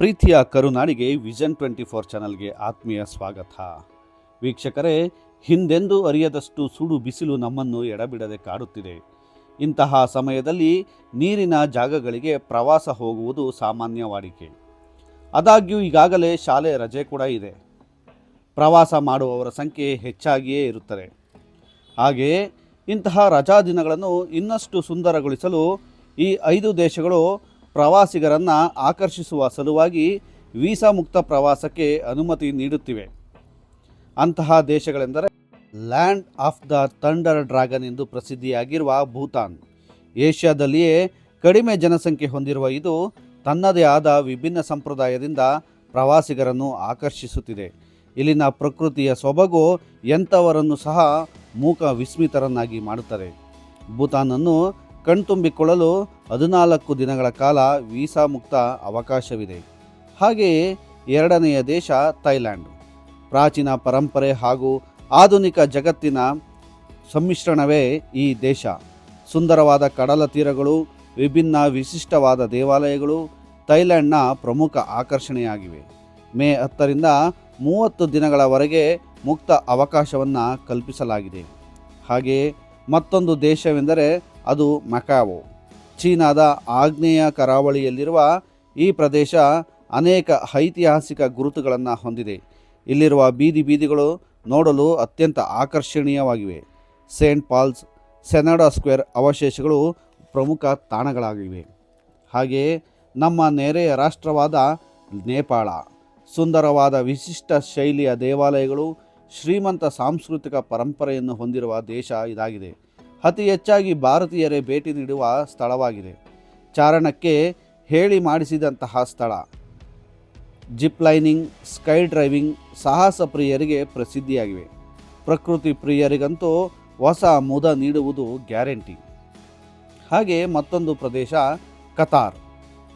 ಪ್ರೀತಿಯ ಕರುನಾಡಿಗೆ ವಿಷನ್ 24 ಚಾನಲ್ಗೆ ಆತ್ಮೀಯ ಸ್ವಾಗತ. ವೀಕ್ಷಕರೇ, ಹಿಂದೆಂದೂ ಅರಿಯದಷ್ಟು ಸುಡು ಬಿಸಿಲು ನಮ್ಮನ್ನು ಎಡಬಿಡದೆ ಕಾಡುತ್ತಿದೆ. ಇಂತಹ ಸಮಯದಲ್ಲಿ ನೀರಿನ ಜಾಗಗಳಿಗೆ ಪ್ರವಾಸ ಹೋಗುವುದು ಸಾಮಾನ್ಯ ವಾಡಿಕೆ. ಆದಾಗ್ಯೂ ಈಗಾಗಲೇ ಶಾಲೆ ರಜೆ ಕೂಡ ಇದೆ. ಪ್ರವಾಸ ಮಾಡುವವರ ಸಂಖ್ಯೆ ಹೆಚ್ಚಾಗಿಯೇ ಇರುತ್ತದೆ. ಹಾಗೆಯೇ ಇಂತಹ ರಜಾ ದಿನಗಳನ್ನು ಇನ್ನಷ್ಟು ಸುಂದರಗೊಳಿಸಲು ಈ 5 ದೇಶಗಳು ಪ್ರವಾಸಿಗರನ್ನು ಆಕರ್ಷಿಸುವ ಸಲುವಾಗಿ ವೀಸಾ ಮುಕ್ತ ಪ್ರವಾಸಕ್ಕೆ ಅನುಮತಿ ನೀಡುತ್ತಿವೆ. ಅಂತಹ ದೇಶಗಳೆಂದರೆ land of the thunder dragon ಎಂದು ಪ್ರಸಿದ್ಧಿಯಾಗಿರುವ ಭೂತಾನ್. ಏಷ್ಯಾದಲ್ಲಿಯೇ ಕಡಿಮೆ ಜನಸಂಖ್ಯೆ ಹೊಂದಿರುವ ಇದು ತನ್ನದೇ ಆದ ವಿಭಿನ್ನ ಸಂಪ್ರದಾಯದಿಂದ ಪ್ರವಾಸಿಗರನ್ನು ಆಕರ್ಷಿಸುತ್ತಿದೆ. ಇಲ್ಲಿನ ಪ್ರಕೃತಿಯ ಸೊಬಗು ಎಂಥವರನ್ನು ಸಹ ಮೂಕ ವಿಸ್ಮಿತರನ್ನಾಗಿ ಮಾಡುತ್ತದೆ. ಭೂತಾನನ್ನು ಕಣ್ತುಂಬಿಕೊಳ್ಳಲು 14 ದಿನಗಳ ಕಾಲ ವೀಸಾ ಮುಕ್ತ ಅವಕಾಶವಿದೆ. ಹಾಗೆಯೇ ಎರಡನೆಯ ದೇಶ ಥೈಲ್ಯಾಂಡ್. ಪ್ರಾಚೀನ ಪರಂಪರೆ ಹಾಗೂ ಆಧುನಿಕ ಜಗತ್ತಿನ ಸಮ್ಮಿಶ್ರಣವೇ ಈ ದೇಶ. ಸುಂದರವಾದ ಕಡಲ ತೀರಗಳು, ವಿಭಿನ್ನ ವಿಶಿಷ್ಟವಾದ ದೇವಾಲಯಗಳು ಥೈಲ್ಯಾಂಡ್ನ ಪ್ರಮುಖ ಆಕರ್ಷಣೆಯಾಗಿವೆ. ಮೇ 10ರಿಂದ 30 ದಿನಗಳವರೆಗೆ ಮುಕ್ತ ಅವಕಾಶವನ್ನು ಕಲ್ಪಿಸಲಾಗಿದೆ. ಹಾಗೆಯೇ ಮತ್ತೊಂದು ದೇಶವೆಂದರೆ ಅದು ಮಕಾವೋ. ಚೀನಾದ ಆಗ್ನೇಯ ಕರಾವಳಿಯಲ್ಲಿರುವ ಈ ಪ್ರದೇಶ ಅನೇಕ ಐತಿಹಾಸಿಕ ಗುರುತುಗಳನ್ನು ಹೊಂದಿದೆ. ಇಲ್ಲಿರುವ ಬೀದಿಗಳು ನೋಡಲು ಅತ್ಯಂತ ಆಕರ್ಷಣೀಯವಾಗಿವೆ. ಸೇಂಟ್ ಪಾಲ್ಸ್, ಸೆನಡಾ ಸ್ಕ್ವೇರ್ ಅವಶೇಷಗಳು ಪ್ರಮುಖ ತಾಣಗಳಾಗಿವೆ. ಹಾಗೆಯೇ ನಮ್ಮ ನೆರೆಯ ರಾಷ್ಟ್ರವಾದ ನೇಪಾಳ. ಸುಂದರವಾದ ವಿಶಿಷ್ಟ ಶೈಲಿಯ ದೇವಾಲಯಗಳು, ಶ್ರೀಮಂತ ಸಾಂಸ್ಕೃತಿಕ ಪರಂಪರೆಯನ್ನು ಹೊಂದಿರುವ ದೇಶ ಇದಾಗಿದೆ. ಅತಿ ಹೆಚ್ಚಾಗಿ ಭಾರತೀಯರೇ ಭೇಟಿ ನೀಡುವ ಸ್ಥಳವಾಗಿದೆ. ಚಾರಣಕ್ಕೆ ಹೇಳಿ ಮಾಡಿಸಿದಂತಹ ಸ್ಥಳ. ಜಿಪ್ ಲೈನಿಂಗ್, ಸ್ಕೈ ಡ್ರೈವಿಂಗ್ ಸಾಹಸ ಪ್ರಿಯರಿಗೆ ಪ್ರಸಿದ್ಧಿಯಾಗಿವೆ. ಪ್ರಕೃತಿ ಪ್ರಿಯರಿಗಂತೂ ಹೊಸ ಮುದ ನೀಡುವುದು ಗ್ಯಾರಂಟಿ. ಹಾಗೆ ಮತ್ತೊಂದು ಪ್ರದೇಶ ಕತಾರ್.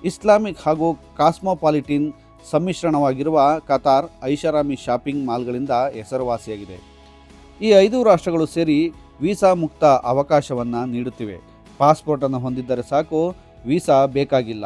ಇಸ್ಲಾಮಿಕ್ ಹಾಗೂ ಕಾಸ್ಮೋಪಾಲಿಟಿನ್ ಸಮ್ಮಿಶ್ರಣವಾಗಿರುವ ಕತಾರ್ ಐಷಾರಾಮಿ ಶಾಪಿಂಗ್ ಮಾಲ್ಗಳಿಂದ ಹೆಸರುವಾಸಿಯಾಗಿದೆ. ಈ 5 ರಾಷ್ಟ್ರಗಳು ಸೇರಿ ವೀಸಾ ಮುಕ್ತ ಅವಕಾಶವನ್ನು ನೀಡುತ್ತಿವೆ. ಪಾಸ್ಪೋರ್ಟನ್ನು ಹೊಂದಿದ್ದರೆ ಸಾಕು, ವೀಸಾ ಬೇಕಾಗಿಲ್ಲ.